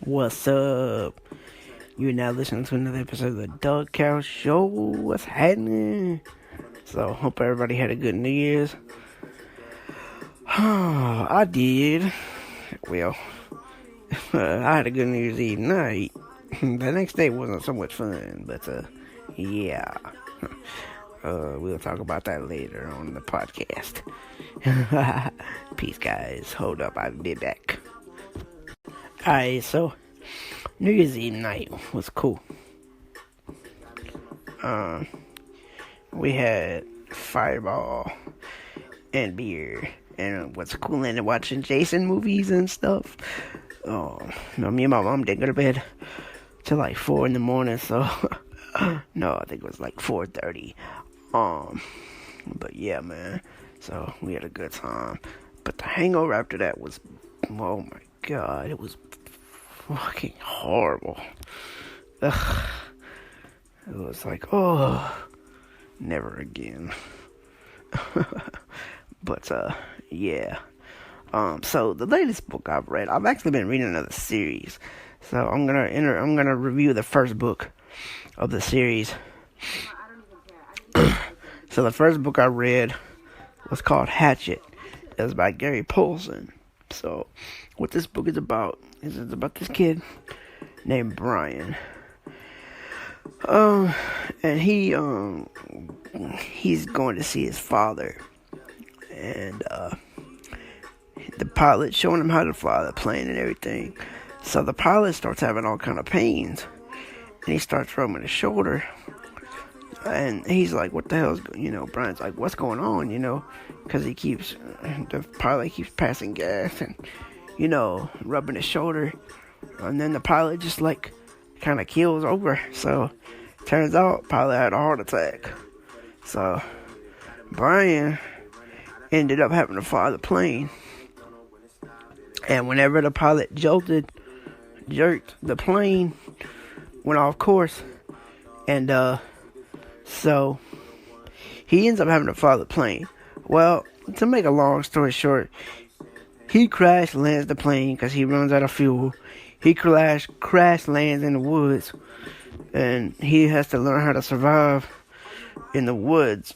What's up? You're now listening to another episode of the Dog Cow Show. What's happening? So, hope everybody had a good New Year's. I did. Well, I had a good New Year's Eve night. The next day wasn't so much fun, but, yeah. We'll talk about that later on the podcast. Peace, guys. Hold up, I'll be back. Alright, so New Year's Eve night was cool. We had Fireball and beer, and what's cool in it, watching Jason movies and stuff. Me and my mom didn't go to bed till like 4 in the morning, so no, I think it was like 4:30. But yeah, man. So we had a good time. But the hangover after that was, oh my god, it was fucking horrible. Ugh. It was like, oh, never again. But yeah. So the latest book I've read, I've actually been reading another series. So I'm gonna review the first book of the series. So the first book I read was called Hatchet. It was by Gary Paulson. So what this book is about about this kid named Brian. And he's going to see his father, and the pilot showing him how to fly the plane and everything. So the pilot starts having all kind of pains, and he starts rubbing his shoulder, and he's like, "What the hell's Brian's like, "What's going on?" Because the pilot keeps passing gas and rubbing his shoulder, and then the pilot just like kind of keels over. So turns out pilot had a heart attack. So Brian ended up having to fly the plane, and whenever the pilot jerked, the plane went off course, and so he ends up having to fly the plane. Well, to make a long story short, he crash lands the plane because he runs out of fuel. He crash lands in the woods, and he has to learn how to survive in the woods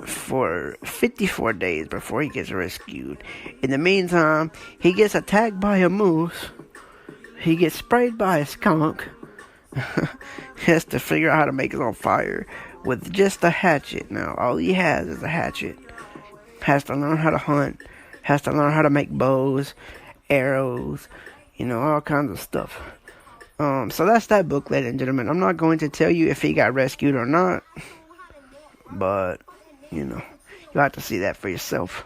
for 54 days before he gets rescued. In the meantime, he gets attacked by a moose. He gets sprayed by a skunk. He has to figure out how to make it on fire with just a hatchet. Now, all he has is a hatchet. Has to learn how to hunt. Has to learn how to make bows, arrows, all kinds of stuff. So that's that book, ladies and gentlemen. I'm not going to tell you if he got rescued or not, but, you'll have to see that for yourself.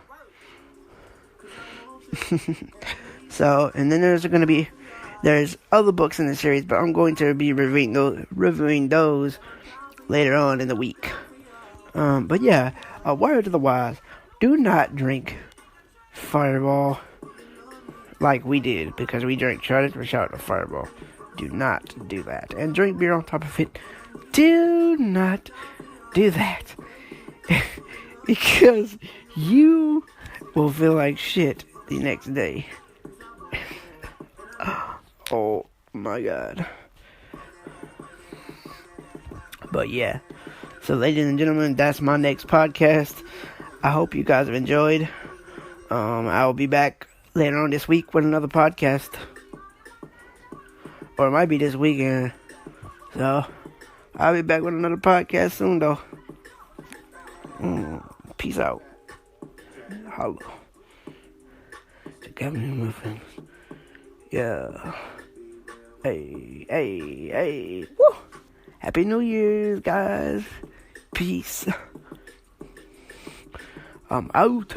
So, and then there's other books in the series, but I'm going to be reviewing those later on in the week. But yeah, a word to the wise: do not drink Fireball like we did, because we drank shot of Fireball. Do not do that. And drink beer on top of it. Do not do that. Because you will feel like shit the next day. Oh my god. But yeah. So ladies and gentlemen, that's my next podcast. I hope you guys have enjoyed. I will be back later on this week with another podcast. Or it might be this weekend. So, I'll be back with another podcast soon, though. Peace out. Hello. The government muffins. Yeah. Hey. Woo! Happy New Year's, guys. Peace. I'm out.